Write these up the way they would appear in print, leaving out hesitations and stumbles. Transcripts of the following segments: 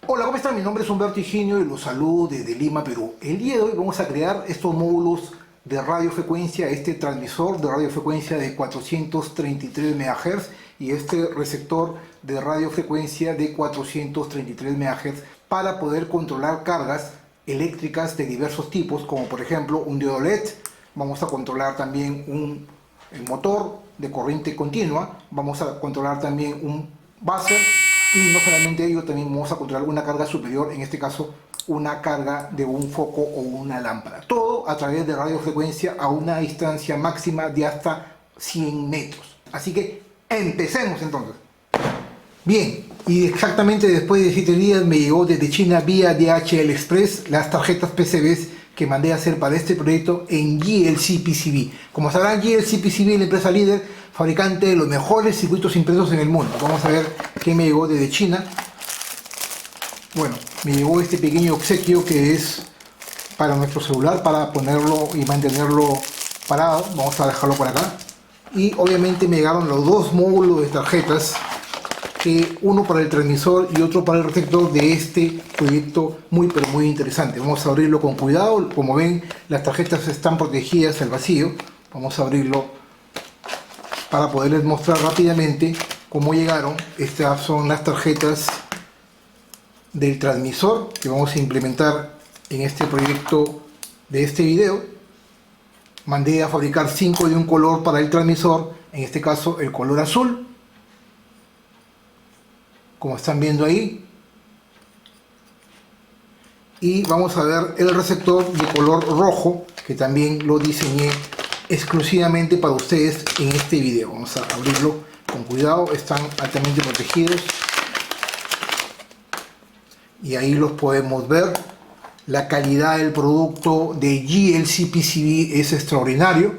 Hola, ¿cómo están? Mi nombre es Humberto Higinio y los saludo desde Lima, Perú. El día de hoy vamos a crear estos módulos de radiofrecuencia, este transmisor de radiofrecuencia de 433 MHz y este receptor de radiofrecuencia de 433 MHz para poder controlar cargas eléctricas de diversos tipos, como por ejemplo un diodo LED. Vamos a controlar también el motor de corriente continua, vamos a controlar también un buzzer. Y no solamente ello, también vamos a controlar una carga superior, en este caso una carga de un foco o una lámpara. Todo a través de radiofrecuencia a una distancia máxima de hasta 100 metros. Así que empecemos entonces. Bien, y exactamente después de 7 días me llegó desde China vía DHL Express las tarjetas PCBs que mandé a hacer para este proyecto en GLC PCB. Como sabrán, GLC PCB es la empresa líder, fabricante de los mejores circuitos impresos en el mundo. Vamos a ver qué me llegó desde China. Bueno, me llegó este pequeño obsequio que es para nuestro celular, para ponerlo y mantenerlo parado. Vamos a dejarlo por acá. Y obviamente me llegaron los dos módulos de tarjetas, uno para el transmisor y otro para el receptor de este proyecto muy pero muy interesante. Vamos a abrirlo con cuidado. Como ven, las tarjetas están protegidas al vacío. Vamos a abrirlo para poderles mostrar rápidamente cómo llegaron. Estas son las tarjetas del transmisor que vamos a implementar en este proyecto de este video. Mandé a fabricar 5 de un color para el transmisor, en este caso el color azul, como están viendo ahí, y vamos a ver el receptor de color rojo que también lo diseñé exclusivamente para ustedes en este video. Vamos a abrirlo con cuidado, están altamente protegidos y ahí los podemos ver. La calidad del producto de GLC PCB es extraordinario.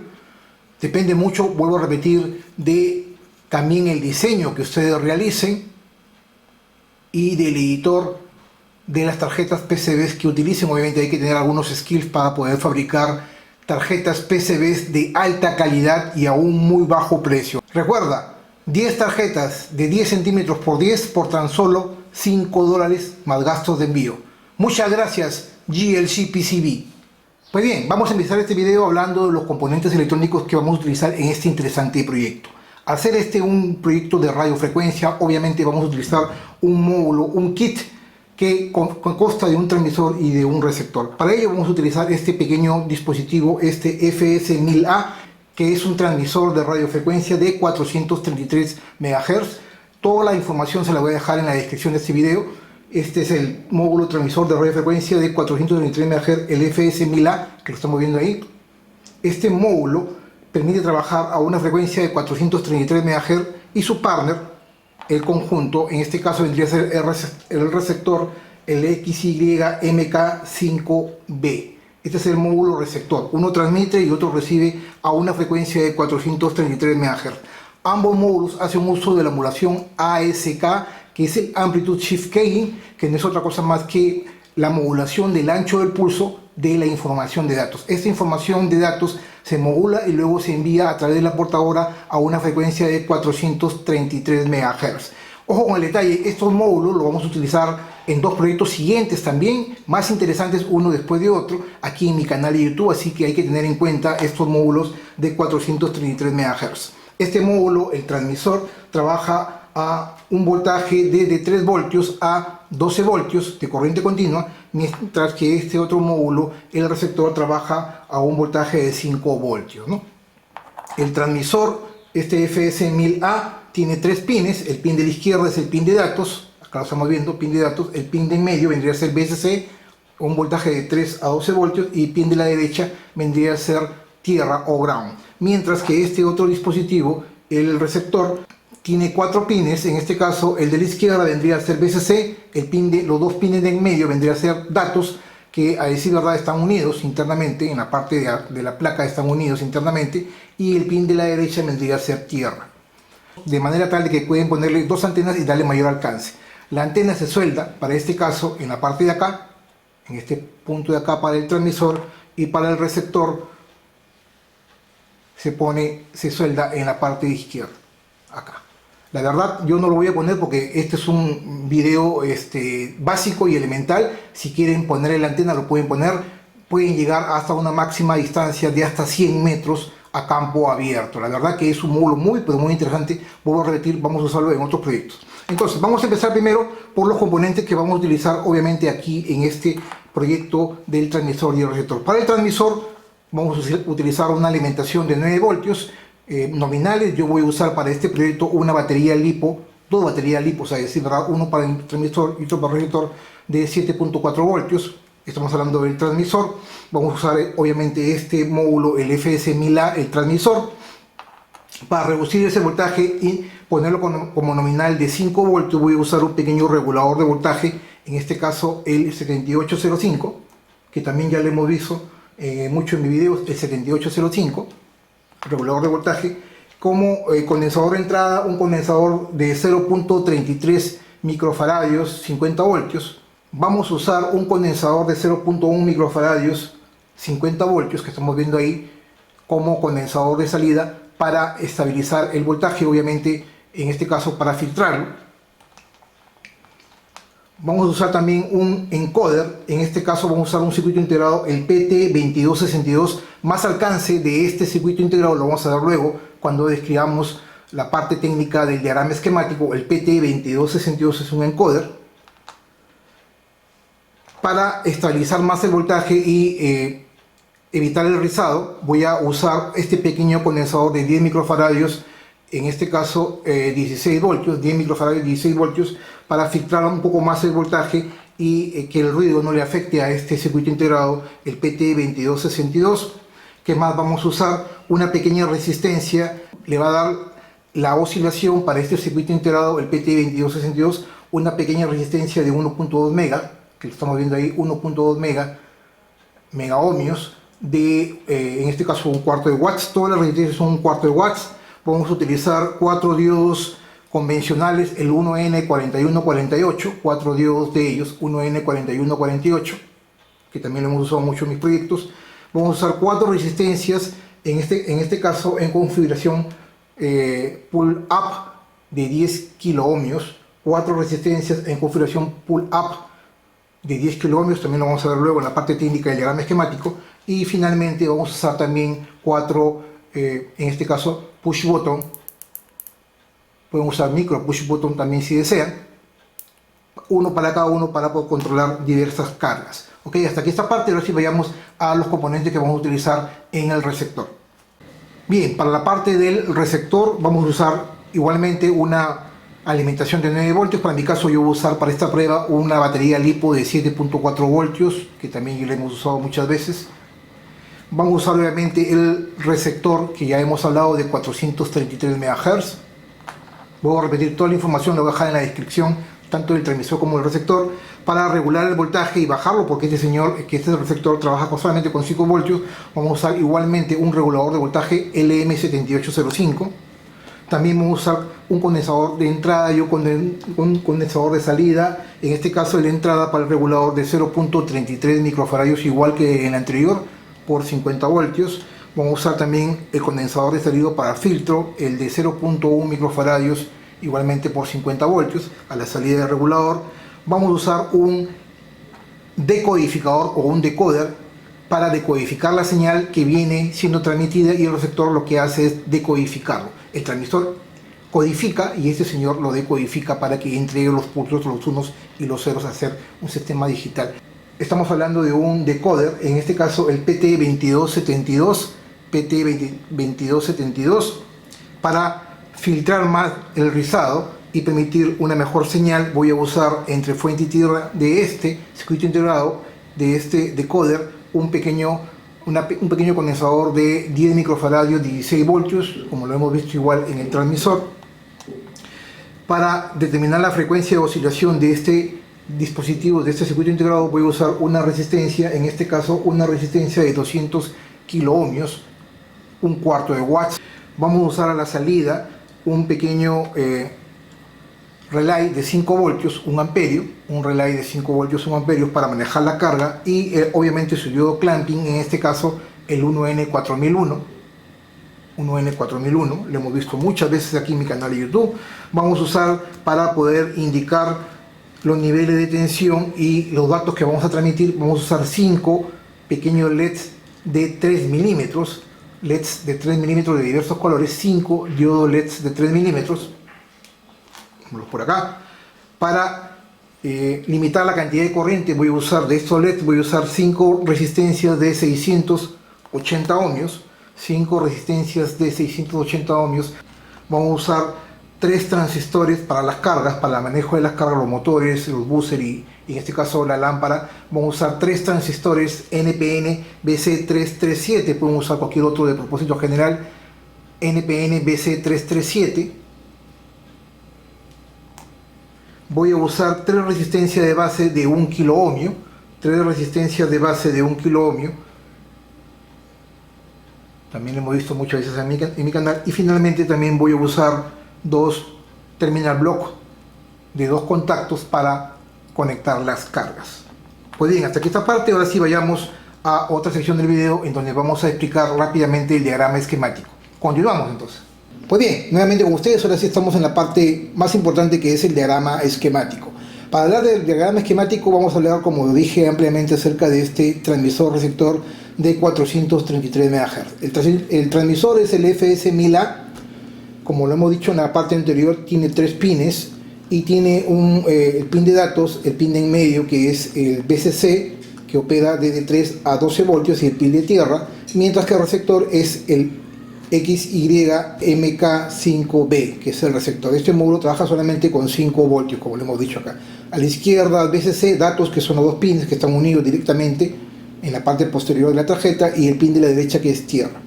Depende mucho, vuelvo a repetir, de también el diseño que ustedes realicen y del editor de las tarjetas PCBs que utilicen. Obviamente hay que tener algunos skills para poder fabricar tarjetas PCBs de alta calidad y a un muy bajo precio. Recuerda, 10 tarjetas de 10 centímetros por 10 por tan solo $5 más gastos de envío. Muchas gracias, GLC PCB. Pues bien, vamos a empezar este video hablando de los componentes electrónicos que vamos a utilizar en este interesante proyecto. Al ser un proyecto de radiofrecuencia, obviamente vamos a utilizar un módulo, un kit que consta de un transmisor y de un receptor. Para ello vamos a utilizar este pequeño dispositivo, este FS1000A, que es un transmisor de radiofrecuencia de 433 MHz. Toda la información se la voy a dejar en la descripción de este video. Este es el módulo transmisor de radiofrecuencia de 433 MHz, el FS1000A, que lo estamos viendo ahí. Este módulo permite trabajar a una frecuencia de 433 MHz y su partner, el conjunto, en este caso vendría a ser el receptor, el XYMK5B. Este es el módulo receptor. Uno transmite y otro recibe a una frecuencia de 433 MHz. Ambos módulos hacen uso de la modulación ASK, que es el Amplitude Shift Keying, que no es otra cosa más que la modulación del ancho del pulso de la información de datos. Esta información de datos se modula y luego se envía a través de la portadora a una frecuencia de 433 MHz. Ojo con el detalle, estos módulos los vamos a utilizar en dos proyectos siguientes también, más interesantes uno después de otro, aquí en mi canal de YouTube, así que hay que tener en cuenta estos módulos de 433 MHz. Este módulo, el transmisor, trabaja a un voltaje de 3 voltios a 12 voltios de corriente continua, mientras que este otro módulo, el receptor, trabaja a un voltaje de 5 voltios, ¿no? El transmisor, este FS1000A, tiene 3 pines. El pin de la izquierda es el pin de datos, acá lo estamos viendo, pin de datos. El pin de en medio vendría a ser VCC, un voltaje de 3 a 12 voltios, y el pin de la derecha vendría a ser tierra o ground. Mientras que este otro dispositivo, el receptor, tiene 4 pines. En este caso el de la izquierda vendría a ser VCC, los dos pines de en medio vendría a ser datos, que a decir verdad están unidos internamente, en la parte de la placa están unidos internamente, y el pin de la derecha vendría a ser tierra. De manera tal de que pueden ponerle 2 antenas y darle mayor alcance. La antena se suelda, para este caso, en la parte de acá, en este punto de acá para el transmisor, y para el receptor se suelda en la parte de izquierda, acá. La verdad yo no lo voy a poner porque este es un video básico y elemental. Si quieren poner la antena lo pueden poner. Pueden llegar hasta una máxima distancia de hasta 100 metros a campo abierto. La verdad que es un módulo muy pero muy interesante. Vuelvo a repetir, vamos a usarlo en otros proyectos. Entonces vamos a empezar primero por los componentes que vamos a utilizar obviamente aquí en este proyecto del transmisor y el receptor. Para el transmisor vamos a utilizar una alimentación de 9 voltios nominales. Yo voy a usar para este proyecto una batería LiPo, dos baterías LiPo, o sea, es decir, uno para el transmisor y otro para el receptor de 7.4 voltios. Estamos hablando del transmisor. Vamos a usar obviamente este módulo, el FS1000A, el transmisor, para reducir ese voltaje y ponerlo como nominal de 5 voltios. Voy a usar un pequeño regulador de voltaje, en este caso el 7805, que también ya lo hemos visto mucho en mis videos, el 7805, regulador de voltaje. Como condensador de entrada, un condensador de 0.33 microfaradios, 50 voltios. Vamos a usar un condensador de 0.1 microfaradios, 50 voltios, que estamos viendo ahí, como condensador de salida para estabilizar el voltaje, obviamente en este caso para filtrarlo. Vamos a usar también un encoder, en este caso vamos a usar un circuito integrado, el PT2262, más alcance de este circuito integrado lo vamos a ver luego cuando describamos la parte técnica del diagrama esquemático. El PT2262 es un encoder para estabilizar más el voltaje y evitar el rizado. Voy a usar este pequeño condensador de 10 microfaradios, en este caso 16 voltios, 10 microfaradios, 16 voltios, para filtrar un poco más el voltaje y que el ruido no le afecte a este circuito integrado, el PT2262. ¿Qué más vamos a usar? Una pequeña resistencia, le va a dar la oscilación para este circuito integrado, el PT2262, una pequeña resistencia de 1.2 mega, que lo estamos viendo ahí, 1.2 mega ohmios, de en este caso un cuarto de watts. Todas las resistencias son un cuarto de watts. Vamos a utilizar 4 diodos convencionales, el 1N4148, 4 diodos de ellos, 1N4148, que también lo hemos usado mucho en mis proyectos. Vamos a usar 4 resistencias, en este caso en configuración pull up de 10 kilo ohmios, 4 resistencias en configuración pull up de 10 kilo ohmios, también lo vamos a ver luego en la parte técnica del diagrama esquemático. Y finalmente vamos a usar también 4, en este caso push button. Pueden usar micro push button también si desean, uno para cada uno para poder controlar diversas cargas. Ok, hasta aquí esta parte. Ahora sí vayamos a los componentes que vamos a utilizar en el receptor. Bien, para la parte del receptor vamos a usar igualmente una alimentación de 9 voltios. Para mi caso yo voy a usar para esta prueba una batería LiPo de 7.4 voltios, que también lo hemos usado muchas veces. Vamos a usar obviamente el receptor que ya hemos hablado de 433 MHz. Voy a repetir toda la información, la voy a dejar en la descripción, tanto del transmisor como del receptor, para regular el voltaje y bajarlo, porque este receptor trabaja solamente con 5 voltios. Vamos a usar igualmente un regulador de voltaje LM7805. También vamos a usar un condensador de entrada y un condensador de salida, en este caso de entrada para el regulador de 0.33 microfaradios, igual que en el anterior, por 50 voltios. Vamos a usar también el condensador de salida para filtro, el de 0.1 microfaradios, igualmente por 50 voltios, a la salida del regulador. Vamos a usar un decodificador o un decoder para decodificar la señal que viene siendo transmitida, y el receptor lo que hace es decodificarlo. El transmisor codifica y este señor lo decodifica para que entregue los pulsos, los unos y los ceros, a hacer un sistema digital. Estamos hablando de un decoder, en este caso el PT2272, para filtrar más el rizado y permitir una mejor señal. Voy a usar entre fuente y tierra de este circuito integrado, de este decoder, un pequeño condensador de 10 microfaradios, 16 voltios, como lo hemos visto igual en el transmisor. Para determinar la frecuencia de oscilación de este dispositivo, de este circuito integrado, voy a usar una resistencia, en este caso una resistencia de 200 kilo ohmios, un cuarto de watts. Vamos a usar a la salida un pequeño relay de 5 voltios, 1 amperio, un relay de 5 voltios, 1 amperio para manejar la carga, y obviamente su diodo clamping, en este caso el 1N4001. 1N4001, lo hemos visto muchas veces aquí en mi canal de YouTube. Vamos a usar para poder indicar los niveles de tensión y los datos que vamos a transmitir. Vamos a usar 5 pequeños LEDs de 3 milímetros, LEDs de 3 milímetros de diversos colores, 5 diodos LEDs de 3 milímetros, por acá, para limitar la cantidad de corriente. Voy a usar de estos LEDs, voy a usar 5 resistencias de 680 ohmios, 5 resistencias de 680 ohmios. Vamos a usar 3 transistores para las cargas, para el manejo de las cargas, los motores, los buses y en este caso la lámpara. Vamos a usar 3 transistores NPN BC337, podemos usar cualquier otro de propósito general, NPN BC337. Voy a usar 3 resistencias de base de 1 kilo ohmio, 3 resistencias de base de 1 kilo ohmio. También lo hemos visto muchas veces en mi canal. Y finalmente también voy a usar 2 terminal block de 2 contactos para conectar las cargas. Pues bien, hasta aquí esta parte. Ahora sí vayamos a otra sección del video en donde vamos a explicar rápidamente el diagrama esquemático. Continuamos entonces. Pues bien, nuevamente con ustedes, ahora sí estamos en la parte más importante, que es el diagrama esquemático. Para hablar del diagrama esquemático vamos a hablar, como dije ampliamente, acerca de este transmisor receptor de 433 MHz. El transmisor es el FS1000A. Como lo hemos dicho en la parte anterior, tiene 3 pines y tiene el pin de datos, el pin de en medio, que es el BCC, que opera desde 3 a 12 voltios, y el pin de tierra, mientras que el receptor es el XYMK5B, que es el receptor. Este módulo trabaja solamente con 5 voltios, como lo hemos dicho acá. A la izquierda, el BCC, datos, que son los 2 pins que están unidos directamente en la parte posterior de la tarjeta, y el pin de la derecha, que es tierra.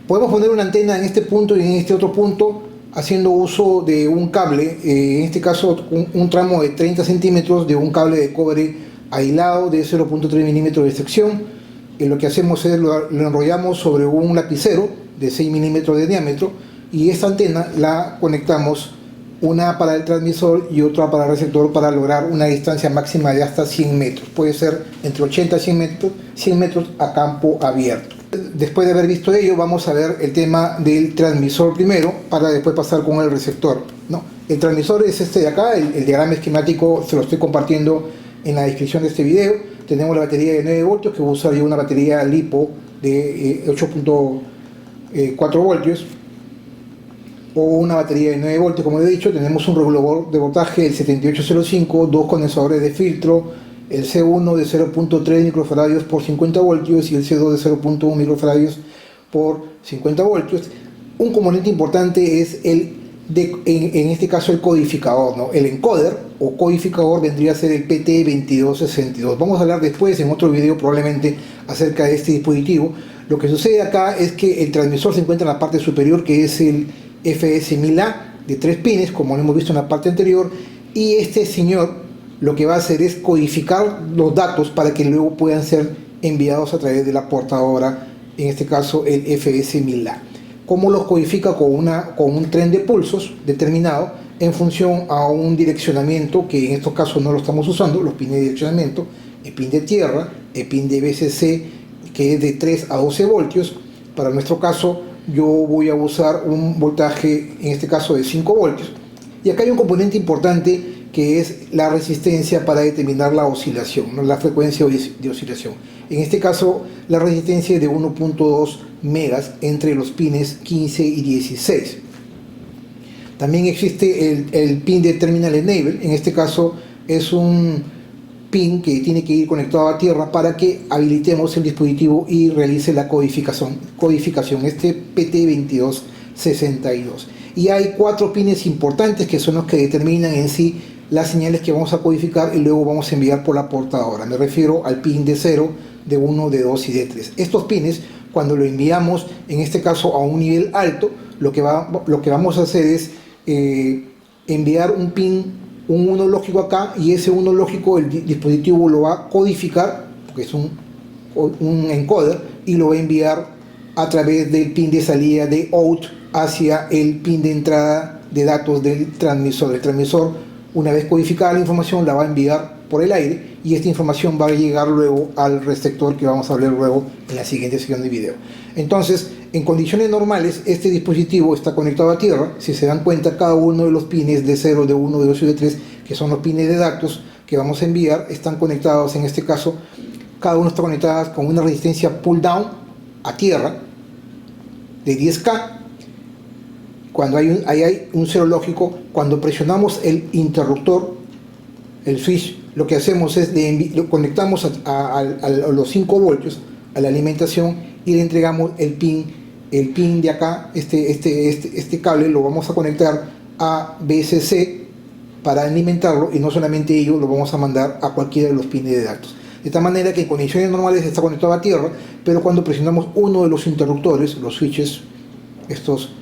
Podemos poner una antena en este punto y en este otro punto, haciendo uso de un cable, en este caso un tramo de 30 centímetros de un cable de cobre aislado de 0.3 milímetros de sección. Lo que hacemos es lo enrollamos sobre un lapicero de 6 milímetros de diámetro, y esta antena la conectamos, una para el transmisor y otra para el receptor, para lograr una distancia máxima de hasta 100 metros. Puede ser entre 80 y 100 metros a campo abierto. Después de haber visto ello, vamos a ver el tema del transmisor primero, para después pasar con el receptor, ¿no? El transmisor es este de acá. El diagrama esquemático se lo estoy compartiendo en la descripción de este video. Tenemos la batería de 9 voltios, que voy a usar yo una batería LiPo de 8.4 voltios, o una batería de 9 voltios, como he dicho. Tenemos un regulador de voltaje, el 7805, 2 condensadores de filtro, el C1 de 0.3 microfaradios por 50 voltios y el C2 de 0.1 microfaradios por 50 voltios. Un componente importante es en este caso el codificador, ¿no? El encoder o codificador vendría a ser el PT2262. Vamos a hablar después en otro video probablemente acerca de este dispositivo. Lo que sucede acá es que el transmisor se encuentra en la parte superior, que es el FS1000A de 3 pines, como lo hemos visto en la parte anterior, y este señor lo que va a hacer es codificar los datos para que luego puedan ser enviados a través de la portadora, en este caso el FS1000A. ¿Cómo los codifica? Con un tren de pulsos determinado en función a un direccionamiento, que en estos casos no lo estamos usando, los pines de direccionamiento, el pin de tierra, el pin de BCC, que es de 3 a 12 voltios. Para nuestro caso yo voy a usar un voltaje, en este caso de 5 voltios. Y acá hay un componente importante, que es la resistencia para determinar la oscilación, ¿no? La frecuencia de oscilación. En este caso, la resistencia es de 1.2 megas entre los pines 15 y 16. También existe el pin de Terminal Enable. En este caso es un pin que tiene que ir conectado a tierra para que habilitemos el dispositivo y realice la codificación, este PT2262. Y hay 4 pines importantes, que son los que determinan en sí las señales que vamos a codificar y luego vamos a enviar por la portadora. Me refiero al pin de 0, de 1, de 2 y de 3. Estos pines, cuando lo enviamos, en este caso a un nivel alto, lo que vamos a hacer es enviar un pin, un 1 lógico acá, y ese 1 lógico el dispositivo lo va a codificar, porque es un encoder, y lo va a enviar a través del pin de salida de out hacia el pin de entrada de datos del transmisor. El transmisor, una vez codificada la información, la va a enviar por el aire, y esta información va a llegar luego al receptor, que vamos a ver luego en la siguiente sección de video. Entonces, En condiciones normales, este dispositivo está conectado a tierra. Si se dan cuenta, cada uno de los pines de 0, de 1, de 2 y de 3, que son los pines de datos que vamos a enviar, están conectados, en este caso, cada uno está conectado con una resistencia pull down a tierra de 10K. Cuando hay un cero lógico, cuando presionamos el interruptor, el switch, lo que hacemos es lo conectamos a los 5 voltios a la alimentación y le entregamos el pin de acá, este cable lo vamos a conectar a BSC para alimentarlo, y no solamente ello, lo vamos a mandar a cualquiera de los pines de datos. De tal manera que en condiciones normales está conectado a tierra, pero cuando presionamos uno de los interruptores, los switches, estos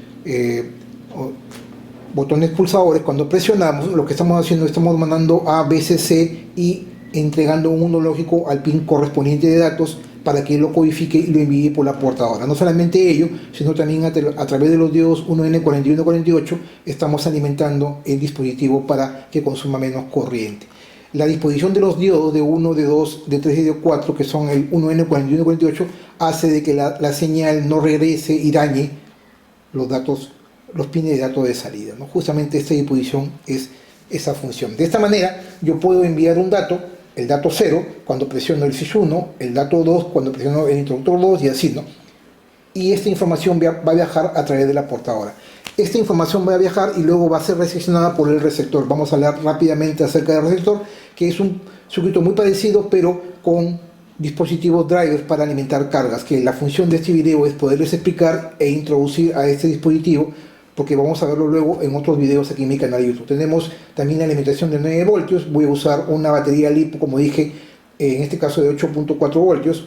botones pulsadores, cuando presionamos, lo que estamos haciendo, estamos mandando a BSC y entregando un uno lógico al pin correspondiente de datos para que lo codifique y lo envíe por la portadora. No solamente ello, sino también a través de los diodos 1N4148 estamos alimentando el dispositivo para que consuma menos corriente. La disposición de los diodos de 1, de 2, de 3 y de 4, que son el 1N4148, hace de que la señal no regrese y dañe los pines de datos de salida, ¿no? Justamente esta disposición es esa función. De esta manera yo puedo enviar un dato, el dato 0 cuando presiono el switch 1, el dato 2 cuando presiono el interruptor 2 y así, ¿no? Y esta información va a viajar a través de la portadora. Esta información va a viajar y luego va a ser recepcionada por el receptor. Vamos a hablar rápidamente acerca del receptor, que es un circuito muy parecido, pero con dispositivos drivers para alimentar cargas, que la función de este video es poderles explicar e introducir a este dispositivo, porque vamos a verlo luego en otros videos aquí en mi canal de YouTube. Tenemos también la alimentación de 9 voltios, voy a usar una batería LiPo, como dije, en este caso de 8.4 voltios.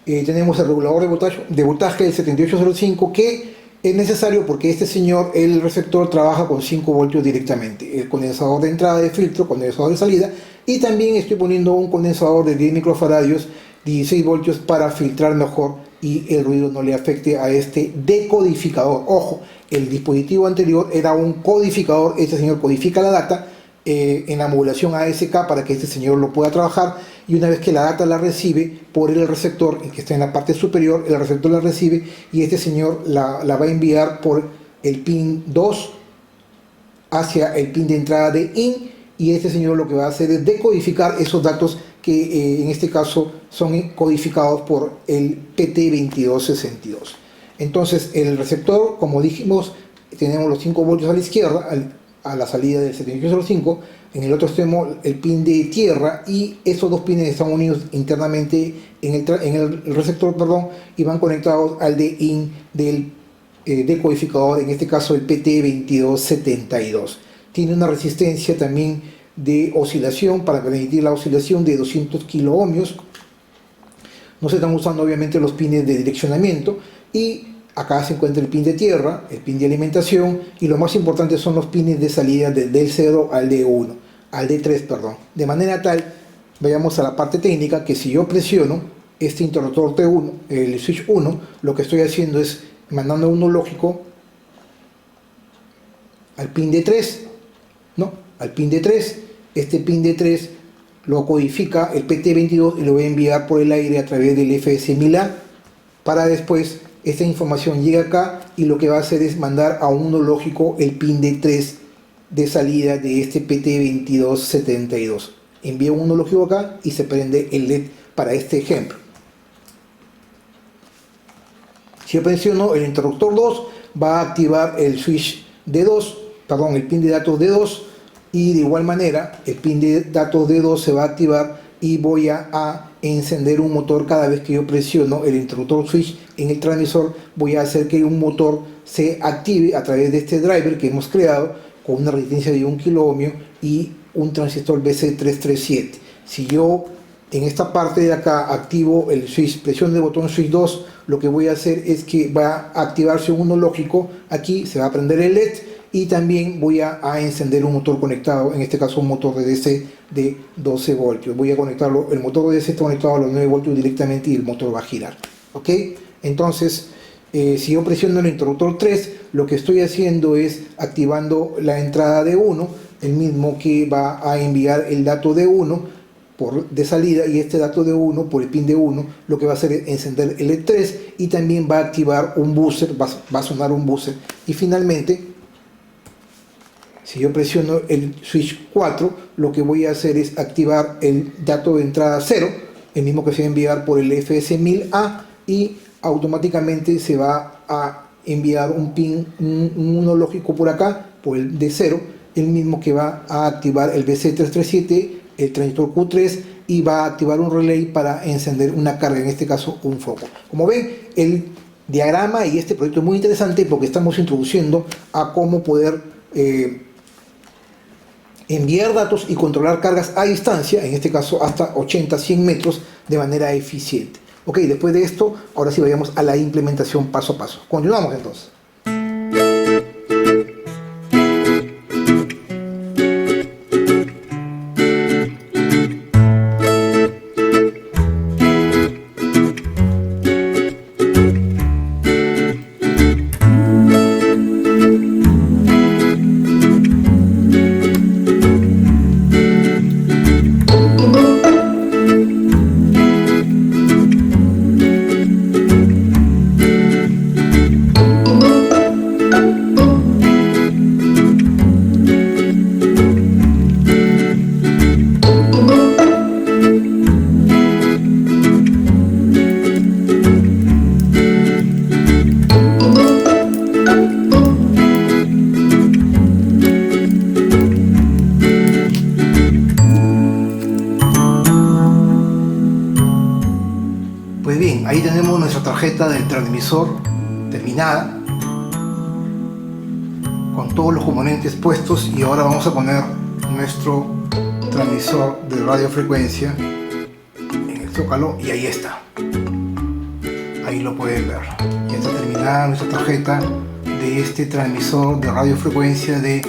Tenemos el regulador de voltaje del 7805, que es necesario porque este señor, el receptor, trabaja con 5 voltios directamente. El condensador de entrada de filtro, condensador de salida, y también estoy poniendo un condensador de 10 microfaradios, 16 voltios, para filtrar mejor y el ruido no le afecte a este decodificador. Ojo, el dispositivo anterior era un codificador. Este señor codifica la data en la modulación ASK para que este señor lo pueda trabajar, y una vez que la data la recibe por el receptor, que está en la parte superior, el receptor la recibe y este señor la va a enviar por el pin 2 hacia el pin de entrada de IN, y este señor lo que va a hacer es decodificar esos datos que en este caso son codificados por el PT2262. Entonces el receptor, como dijimos, tenemos los 5 voltios a la izquierda, a la salida del 7805, en el otro extremo el pin de tierra, y estos dos pines están unidos internamente en el receptor, perdón, y van conectados al de IN del decodificador, en este caso el PT2272. Tiene una resistencia también de oscilación para permitir la oscilación de 200 kiloohmios. No se están usando obviamente los pines de direccionamiento, y acá se encuentra el pin de tierra, el pin de alimentación, y lo más importante son los pines de salida del 0 al D1, al D3, perdón. De manera tal, vayamos a la parte técnica, que si yo presiono este interruptor T1, el switch 1, lo que estoy haciendo es mandando uno lógico al pin de 3, ¿no? Al pin de 3, este pin de 3 lo codifica el PT22 y lo voy a enviar por el aire a través del FS1000A, para después esta información llega acá, y lo que va a hacer es mandar a uno lógico el pin de 3 de salida de este PT2272. Envío uno lógico acá y se prende el LED para este ejemplo. Si yo presiono el interruptor 2, va a activar el switch D2, perdón, el pin de datos D2, y de igual manera el pin de datos D2 se va a activar, y voy a encender un motor cada vez que yo presiono el interruptor switch en el transmisor. Voy a hacer que un motor se active a través de este driver que hemos creado con una resistencia de 1 kiloohmio y un transistor BC337. Si yo en esta parte de acá activo el switch, presiono el botón switch 2, lo que voy a hacer es que va a activarse uno lógico, aquí se va a prender el LED, y también voy a encender un motor conectado, en este caso un motor de DC de 12 voltios. Voy a conectarlo, el motor de DC está conectado a los 9 voltios directamente y el motor va a girar. ¿Ok? Entonces, si yo presiono el interruptor 3, lo que estoy haciendo es activando la entrada de 1, el mismo que va a enviar el dato de 1 de salida, y este dato de 1 por el pin de 1 lo que va a hacer es encender el LED 3 y también va a activar un buzzer, va a sonar un buzzer. Y finalmente, si yo presiono el switch 4, lo que voy a hacer es activar el dato de entrada 0, el mismo que se va a enviar por el FS1000A, y automáticamente se va a enviar un pin, un 1 lógico por acá, por el de 0, el mismo que va a activar el BC337, el transistor Q3, y va a activar un relay para encender una carga, en este caso un foco. Como ven, el diagrama y este proyecto es muy interesante porque estamos introduciendo a cómo poder enviar datos y controlar cargas a distancia, en este caso hasta 80-100 metros, de manera eficiente. Ok, después de esto, ahora sí vayamos a la implementación paso a paso. Continuamos entonces. Pues bien, ahí tenemos nuestra tarjeta del transmisor terminada, con todos los componentes puestos, y ahora vamos a poner nuestro transmisor de radiofrecuencia en el zócalo, y ahí está. Ahí lo pueden ver. Ya está terminada nuestra tarjeta de este transmisor de radiofrecuencia de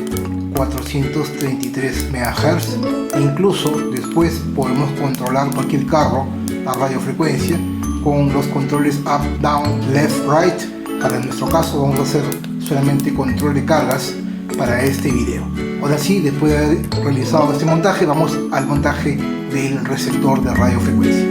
433 MHz. Incluso después podemos controlar cualquier carro a radiofrecuencia con los controles up, down, left, right. Para en nuestro caso vamos a hacer solamente control de cargas para este video. Ahora sí, después de haber realizado este montaje, vamos al montaje del receptor de radiofrecuencia.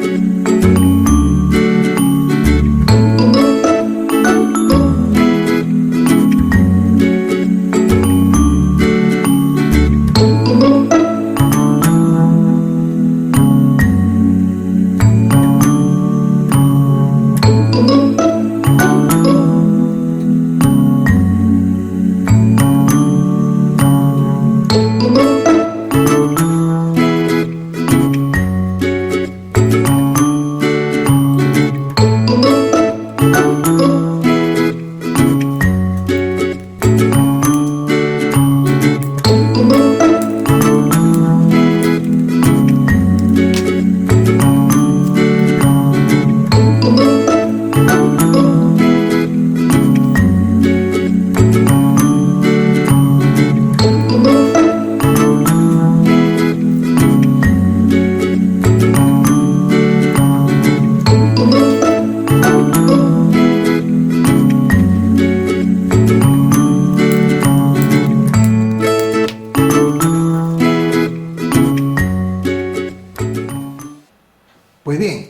Pues bien,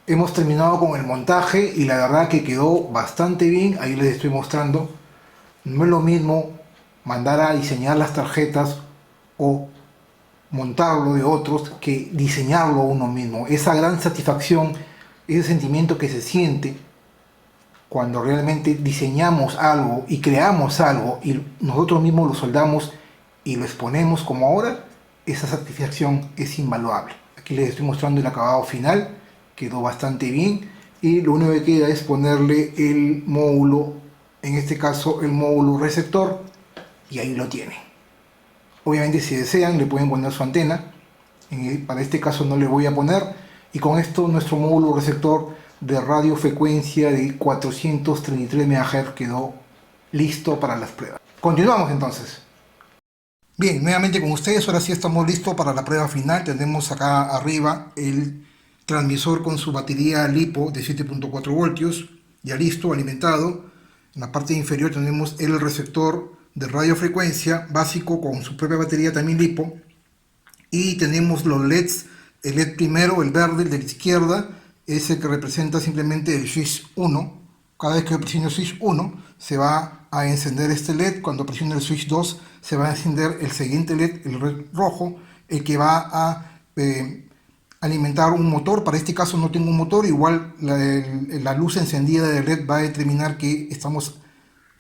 hemos terminado con el montaje y la verdad que quedó bastante bien. Ahí les estoy mostrando. No es lo mismo mandar a diseñar las tarjetas o montarlo de otros que diseñarlo uno mismo. Esa gran satisfacción, ese sentimiento que se siente cuando realmente diseñamos algo y creamos algo y nosotros mismos lo soldamos y lo exponemos como ahora, esa satisfacción es invaluable. Aquí les estoy mostrando el acabado final, quedó bastante bien, y lo único que queda es ponerle el módulo, en este caso el módulo receptor, y ahí lo tienen. Obviamente si desean le pueden poner su antena, para este caso no le voy a poner, y con esto nuestro módulo receptor de radiofrecuencia de 433 MHz quedó listo para las pruebas. Continuamos entonces. Bien, nuevamente con ustedes, ahora sí estamos listos para la prueba final. Tenemos acá arriba el transmisor con su batería LiPo de 7.4 voltios, ya listo, alimentado. En la parte inferior tenemos el receptor de radiofrecuencia básico con su propia batería también LiPo. Y tenemos los LEDs El LED primero, el verde, el de la izquierda, es el que representa simplemente el switch 1. Cada vez que presione el switch 1 se va a encender este LED. Cuando presione el switch 2 se va a encender el siguiente LED, el LED rojo, el que va a alimentar un motor. Para este caso no tengo un motor, igual la luz encendida del LED va a determinar que estamos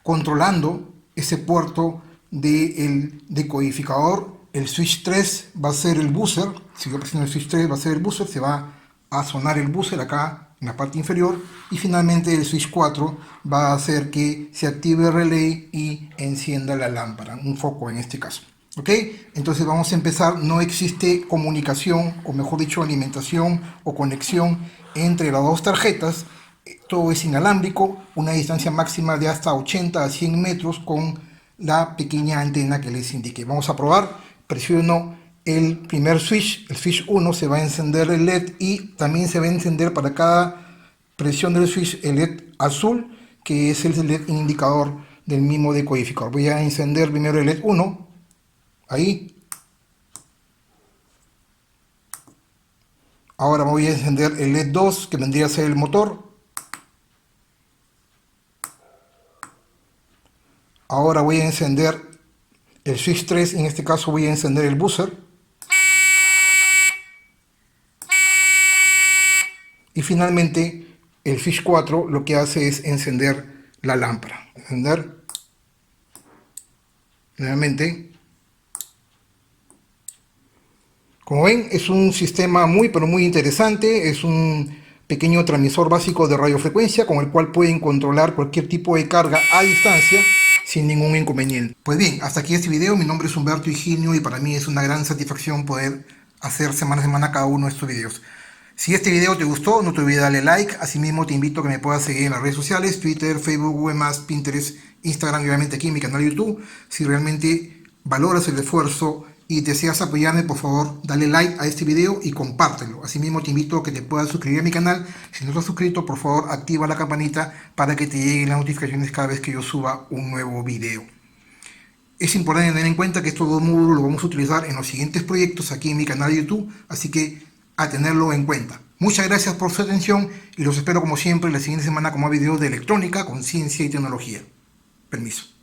controlando ese puerto del decodificador. El switch 3 va a ser el buzzer. Si yo presiono el switch 3 va a ser el buzzer, se va a sonar el buzzer acá en la parte inferior, y finalmente el switch 4 va a hacer que se active el relay y encienda la lámpara, un foco en este caso. ¿Ok? Entonces vamos a empezar. No existe comunicación, o mejor dicho, alimentación o conexión entre las dos tarjetas. Todo es inalámbrico, una distancia máxima de hasta 80 a 100 metros con la pequeña antena que les indiqué. Vamos a probar. Presiono el primer switch, el switch 1, se va a encender el LED, y también se va a encender para cada presión del switch el LED azul, que es el LED indicador del mismo decodificador. Voy a encender primero el LED 1, ahí. Ahora voy a encender el LED 2, que vendría a ser el motor. Ahora voy a encender el switch 3, en este caso voy a encender el buzzer. Y finalmente el switch 4 lo que hace es encender la lámpara. Encender. Nuevamente. Como ven, es un sistema muy pero muy interesante. Es un pequeño transmisor básico de radiofrecuencia con el cual pueden controlar cualquier tipo de carga a distancia sin ningún inconveniente. Pues bien, hasta aquí este video. Mi nombre es Humberto Higinio y para mí es una gran satisfacción poder hacer semana a semana cada uno de estos videos. Si este video te gustó, no te olvides darle like. Asimismo, te invito a que me puedas seguir en las redes sociales: Twitter, Facebook, Google+, Pinterest, Instagram y obviamente aquí en mi canal de YouTube. Si realmente valoras el esfuerzo y deseas apoyarme, por favor, dale like a este video y compártelo. Asimismo, te invito a que te puedas suscribir a mi canal. Si no estás suscrito, por favor, activa la campanita para que te lleguen las notificaciones cada vez que yo suba un nuevo video. Es importante tener en cuenta que estos dos módulos los vamos a utilizar en los siguientes proyectos aquí en mi canal de YouTube, así que a tenerlo en cuenta. Muchas gracias por su atención y los espero como siempre la siguiente semana con más videos de electrónica, con ciencia y tecnología. Permiso.